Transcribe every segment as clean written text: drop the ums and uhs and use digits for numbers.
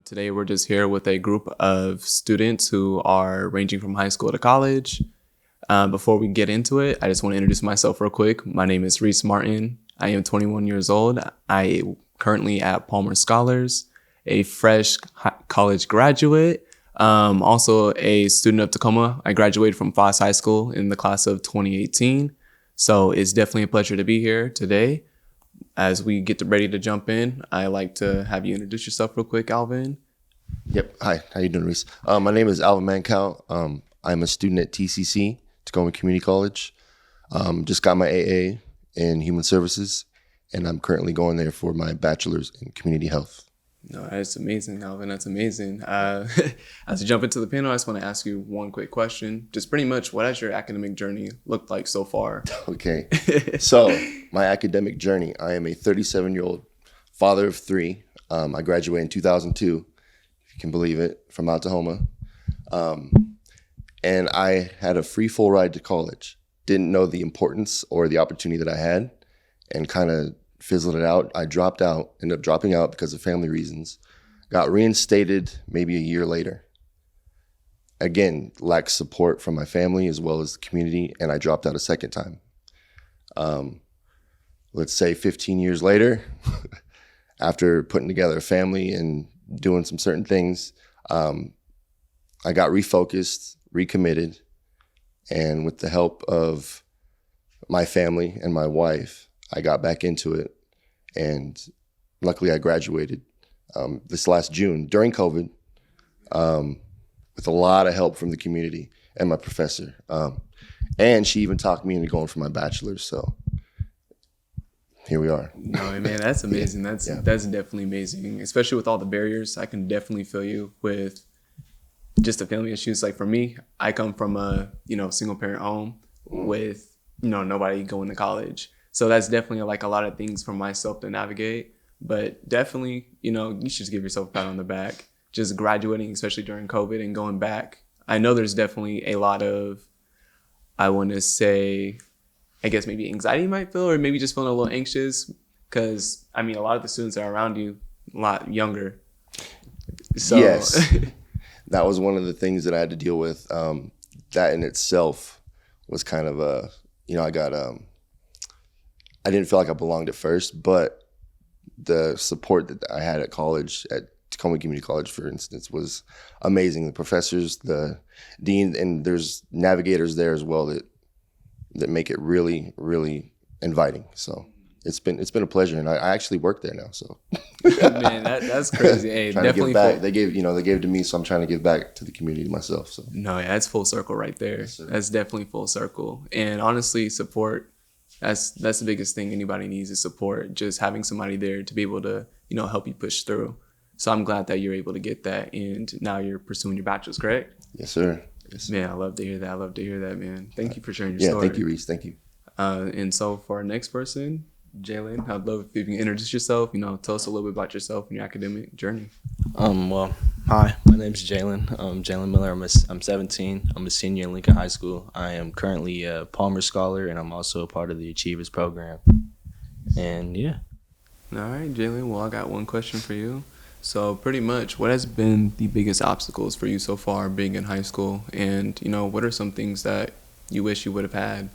Today, we're just here with a group of students who are ranging from high school to college. Before we get into it, I just want to introduce myself real quick. My name is Reese Martin. I am 21 years old. I am currently at Palmer Scholars, a fresh college graduate, also a student of Tacoma. I graduated from Foss High School in the class of 2018. So it's definitely a pleasure to be here today. As we get ready to jump in, I like to have you introduce yourself real quick, Alvin. Yep. Hi. How you doing, Reese? My name is Alvin Mancow. I'm a student at TCC, Tacoma Community College. Just got my AA in Human Services, and I'm currently going there for my bachelor's in Community Health. No, that's amazing, Alvin. That's amazing. As we jump into the panel, I just want to ask you one quick question. Just pretty much, what has your academic journey looked like so far? Okay. So my academic journey, I am a 37-year-old father of three. I graduated in 2002, if you can believe it, from Tacoma. And I had a free full ride to college. Didn't know the importance or the opportunity that I had, and kind of fizzled it out. I dropped out, ended up dropping out because of family reasons. Got reinstated maybe a year later. Again, lacked support from my family as well as the community, and I dropped out a second time. Let's say 15 years later, after putting together a family and doing some certain things, I got refocused, recommitted, and with the help of my family and my wife, I got back into it, and luckily I graduated this last June during COVID with a lot of help from the community and my professor. And she even talked me into going for my bachelor's, so here we are. No, man, that's amazing. That's definitely amazing, especially with all the barriers. I can definitely feel you with just the family issues. Like for me, I come from a single parent home with nobody going to college. So that's definitely like a lot of things for myself to navigate. But definitely, you should just give yourself a pat on the back. Just graduating, especially during COVID, and going back. I know there's definitely a lot of, I want to say, I guess maybe anxiety you might feel, or maybe just feeling a little anxious. Because, a lot of the students that are around you a lot younger. So. Yes. That was one of the things that I had to deal with. That in itself was kind of I didn't feel like I belonged at first, but the support that I had at college, at Tacoma Community College, for instance, was amazing. The professors, the dean, and there's navigators there as well that make it really, really inviting. So it's been a pleasure, and I actually work there now. So man, that's crazy. Hey, trying definitely to give back. They gave to me, so I'm trying to give back to the community myself. So no, yeah, that's full circle right there. Yes, that's definitely full circle. And honestly, support. That's the biggest thing anybody needs is support. Just having somebody there to be able to, help you push through. So I'm glad that you're able to get that, and now you're pursuing your bachelor's, correct? Yes, sir. Yes. Man, I love to hear that. Man. Thank you for sharing your story. Yeah, thank you, Reese. Thank you. And so for our next person, Jalen, I'd love if you can introduce yourself, tell us a little bit about yourself and your academic journey. Well, hi, my name's Jalen. Jalen Miller. I'm 17. I'm a senior in Lincoln High School. I am currently a Palmer Scholar, and I'm also a part of the Achievers program. And yeah. All right, Jalen. Well, I got one question for you. So pretty much, what has been the biggest obstacles for you so far being in high school? And, what are some things that you wish you would have had?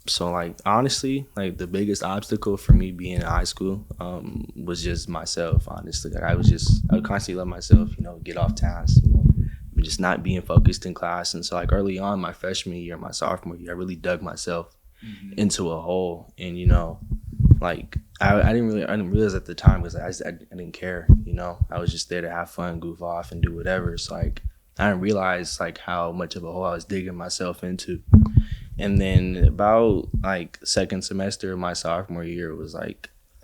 So, honestly, the biggest obstacle for me being in high school was just myself, honestly. I would constantly let myself, get off task, just not being focused in class. And so, early on, my freshman year, my sophomore year, I really dug myself into a hole. And, I didn't realize at the time because I didn't care, I was just there to have fun, goof off, and do whatever. So, I didn't realize, how much of a hole I was digging myself into. And then about second semester of my sophomore year was I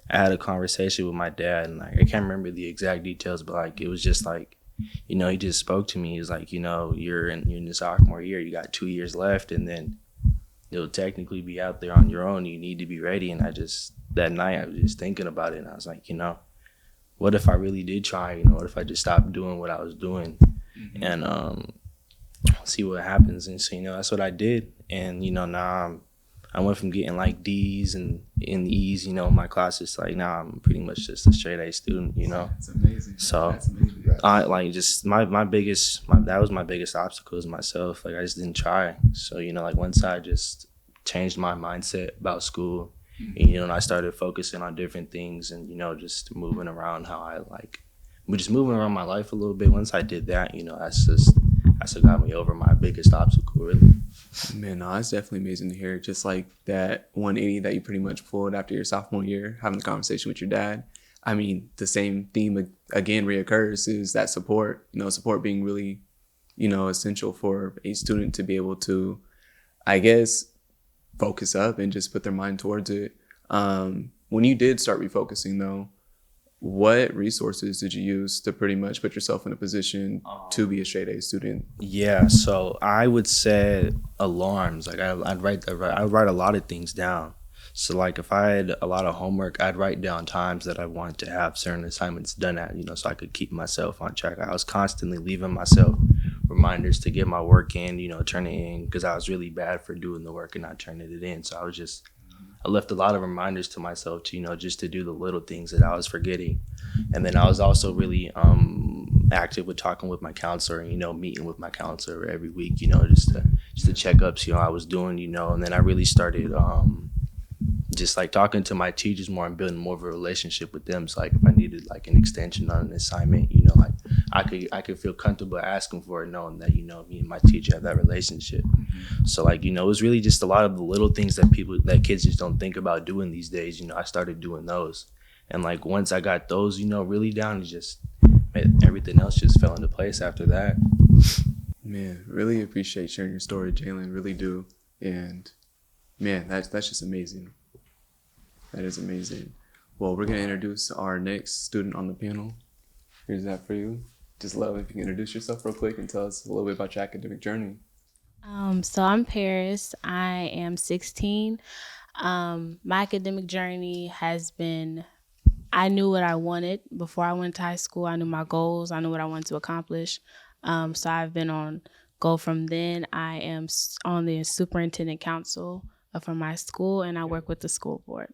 had a conversation with my dad, and I can't remember the exact details, but it was just he just spoke to me. He was you're in the sophomore year, you got 2 years left, and then you'll technically be out there on your own. You need to be ready. And that night I was just thinking about it, and I was what if I really did try? What if I just stopped doing what I was doing and see what happens? And so that's what I did. And now I went from getting like D's and E's, you know, in my classes. Like now I'm pretty much just a straight A student, you know. That's amazing. So That's amazing. I like just that was my biggest obstacle is myself. Like I just didn't try. So, you know, like once I just changed my mindset about school, and, you know, and I started focusing on different things and, you know, just moving around how I like, just moving around my life a little bit. Once I did that, you know, that's what got me over my biggest obstacle, really. Man, no, it's definitely amazing to hear. Just like that 180 that you pretty much pulled after your sophomore year, having the conversation with your dad. I mean, the same theme again reoccurs is that support, you know, support being really, you know, essential for a student to be able to, I guess, focus up and just put their mind towards it. When you did start refocusing though, what resources did you use to pretty much put yourself in a position to be a straight A student? Yeah, so I would set alarms. Like I'd write a lot of things down. So like if I had a lot of homework, I'd write down times that I wanted to have certain assignments done at, you know, so I could keep myself on track. I was constantly leaving myself reminders to get my work in, you know, turn it in, because I was really bad for doing the work and not turning it in. So I left a lot of reminders to myself to, you know, just to do the little things that I was forgetting. And then I was also really active with talking with my counselor and, you know, meeting with my counselor every week, you know, just to check up, see how I was doing, you know. And then I really started just like talking to my teachers more and building more of a relationship with them. So like if I needed like an extension on an assignment, you know, like I could feel comfortable asking for it, knowing that, you know, me and my teacher have that relationship. So like, you know, it was really just a lot of the little things that kids just don't think about doing these days. You know, I started doing those. And like once I got those, you know, really down, it just everything else just fell into place after that. Man, really appreciate sharing your story, Jalen. Really do. And man, that's just amazing. That is amazing. Well, we're gonna introduce our next student on the panel. Here's that for you. Just love if you can introduce yourself real quick and tell us a little bit about your academic journey. So I'm Paris. I am 16. My academic journey has been, I knew what I wanted before I went to high school. I knew my goals. I knew what I wanted to accomplish. So I've been on go from then. I am on the superintendent council for my school, and I work with the school board.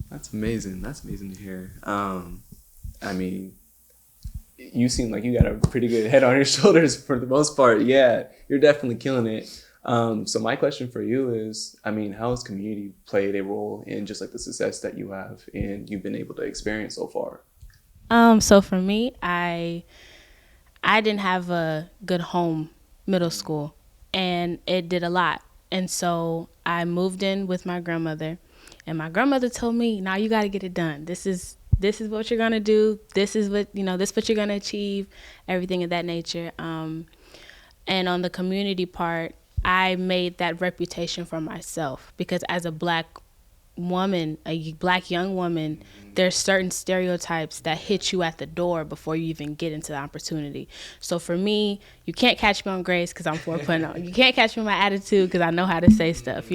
That's amazing. That's amazing to hear. I mean, you seem like you got a pretty good head on your shoulders for the most part. Yeah, you're definitely killing it. So my question for you is, I mean, how has community played a role in just like the success that you have and you've been able to experience so far? So for me, I didn't have a good home middle school, and it did a lot. And so I moved in with my grandmother, and my grandmother told me, "Now you got to get it done. This is what you're gonna do. This is what this is what you're gonna achieve. Everything of that nature." And on the community part, I made that reputation for myself because as a black woman, a black young woman, there's certain stereotypes that hit you at the door before you even get into the opportunity. So for me, you can't catch me on grades because I'm 4.0. You can't catch me on my attitude because I know how to say stuff,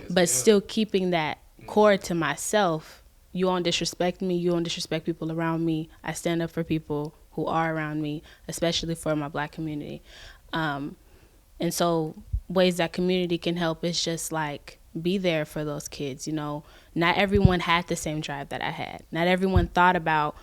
but still keeping that core to myself. You won't disrespect me. You won't disrespect people around me. I stand up for people who are around me, especially for my black community. And so ways that community can help is just like be there for those kids. Not everyone had the same drive that I had. Not everyone thought about,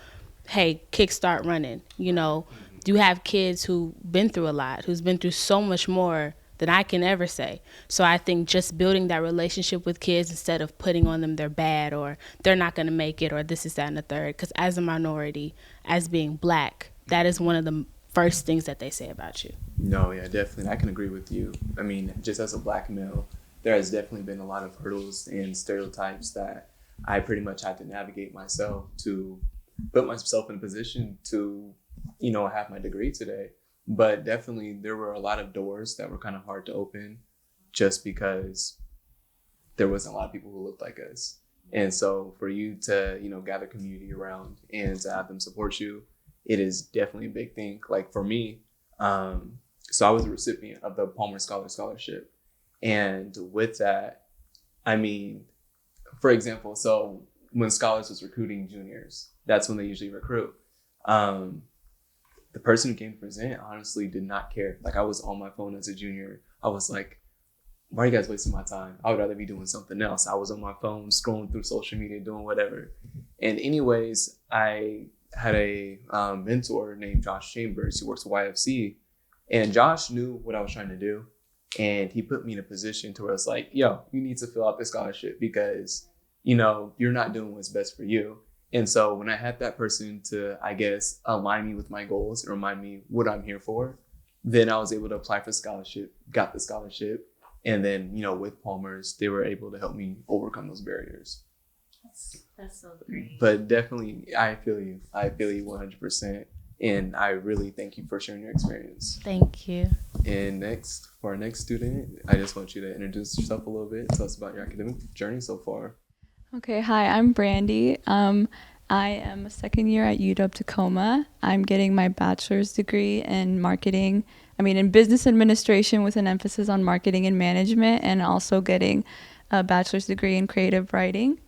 hey, kickstart running. You have kids who've been through a lot, who's been through so much more than I can ever say. So I think just building that relationship with kids instead of putting on them they're bad or they're not going to make it or this is that and the third. Because as a minority, as being black, that is one of the first things that they say about you. No, yeah, definitely. I can agree with you. I mean, just as a black male, there has definitely been a lot of hurdles and stereotypes that I pretty much had to navigate myself to put myself in a position to, have my degree today. But definitely there were a lot of doors that were kind of hard to open just because there wasn't a lot of people who looked like us. And so for you to, gather community around and to have them support you, it is definitely a big thing. Like for me, so I was a recipient of the Palmer Scholarship. And with that, I mean, for example, so when Scholars was recruiting juniors, that's when they usually recruit. The person who came to present honestly did not care. Like I was on my phone as a junior. I was like why are you guys wasting my time? I would rather be doing something else. I was on my phone scrolling through social media, doing whatever. And anyways, I had a mentor named Josh Chambers who works at YFC. And Josh knew what I was trying to do. And he put me in a position to where it's like, yo, you need to fill out this scholarship because, you know, you're not doing what's best for you. And so when I had that person to, I guess, align me with my goals and remind me what I'm here for, then I was able to apply for scholarship, got the scholarship. And then, you know, with Palmer's, they were able to help me overcome those barriers. That's so great. But definitely, I feel you 100%. And I really thank you for sharing your experience. Thank you. And next, for our next student, I just want you to introduce yourself a little bit. Tell us about your academic journey so far. Okay, hi, I'm Brandy. I am a second year at UW Tacoma. I'm getting my bachelor's degree in in business administration with an emphasis on marketing and management, and also getting a bachelor's degree in creative writing.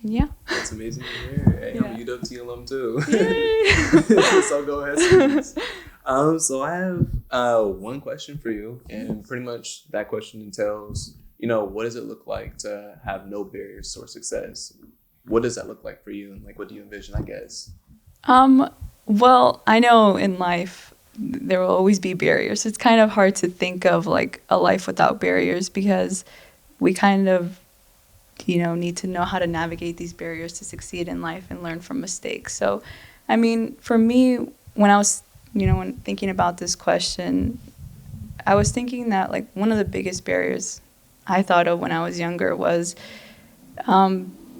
Yeah. That's amazing to hear. Hey, I'm a UW alum too. Yay! So go ahead, students. So I have one question for you, and pretty much that question entails, you know, what does it look like to have no barriers toward success? What does that look like for you, and like, what do you envision, I guess? Well, I know in life there will always be barriers. It's kind of hard to think of like a life without barriers because we kind of, you know, need to know how to navigate these barriers to succeed in life and learn from mistakes. So, I mean, for me, when I was, when thinking about this question, I was thinking that like one of the biggest barriers I thought of when I was younger was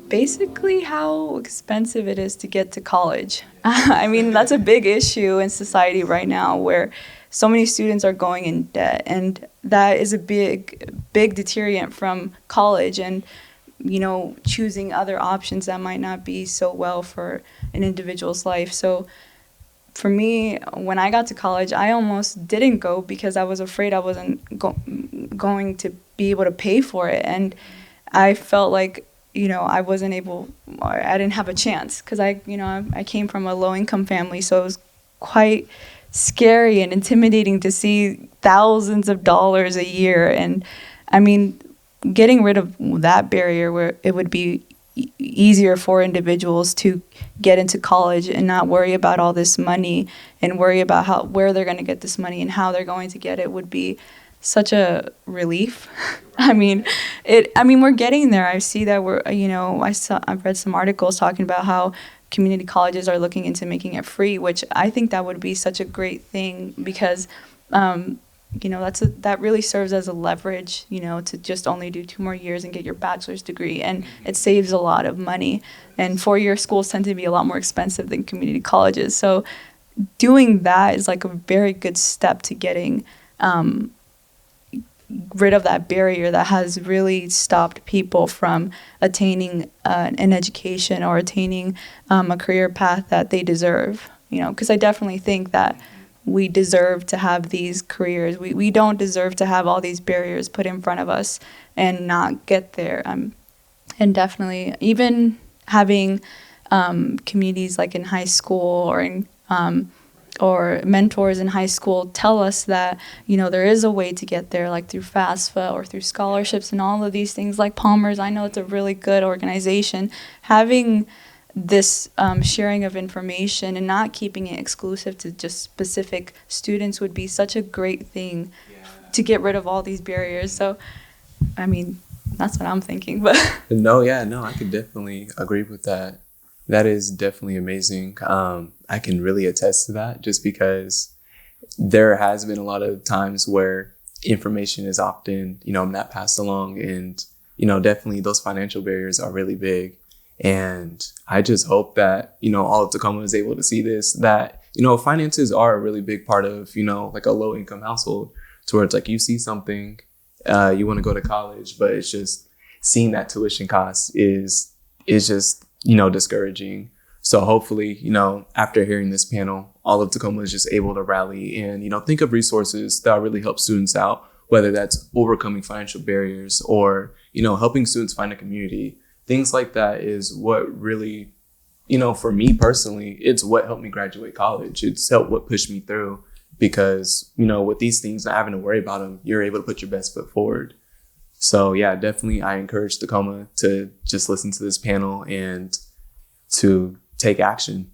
basically how expensive it is to get to college. I mean, that's a big issue in society right now where so many students are going in debt, and that is a big deterrent from college and, choosing other options that might not be so well for an individual's life. So for me, when I got to college, I almost didn't go because I was afraid I wasn't going to be able to pay for it. And I felt like, I wasn't able, I didn't have a chance because I came from a low income family. So it was quite scary and intimidating to see thousands of dollars a year. And I mean, getting rid of that barrier where it would be easier for individuals to get into college and not worry about all this money and worry about where they're going to get this money and how they're going to get it would be such a relief. I mean, we're getting there. I see that I've read some articles talking about how community colleges are looking into making it free, which I think that would be such a great thing because, that really serves as a leverage, to just only do 2 more years and get your bachelor's degree. And it saves a lot of money. And 4-year schools tend to be a lot more expensive than community colleges. So doing that is like a very good step to getting rid of that barrier that has really stopped people from attaining an education or attaining a career path that they deserve. Because I definitely think that we deserve to have these careers. We don't deserve to have all these barriers put in front of us and not get there. And definitely even having communities like in high school or mentors in high school tell us that, there is a way to get there, like through FAFSA or through scholarships and all of these things like Palmer's. I know it's a really good organization. Having this sharing of information and not keeping it exclusive to just specific students would be such a great thing to get rid of all these barriers. So, I mean, that's what I'm thinking. But No, I could definitely agree with that. That is definitely amazing. I can really attest to that just because there has been a lot of times where information is often, not passed along, and, definitely those financial barriers are really big. And I just hope that, all of Tacoma is able to see this, that, finances are a really big part of, like a low income household, to where it's like you see something, you want to go to college, but it's just seeing that tuition cost is just, discouraging. So hopefully, after hearing this panel, all of Tacoma is just able to rally and, think of resources that really help students out, whether that's overcoming financial barriers or, helping students find a community. Things like that is what really, for me personally, it's what helped me graduate college. It's helped what pushed me through. because, you know, with these things, not having to worry about them, you're able to put your best foot forward. So yeah, definitely I encourage Tacoma to just listen to this panel and to take action.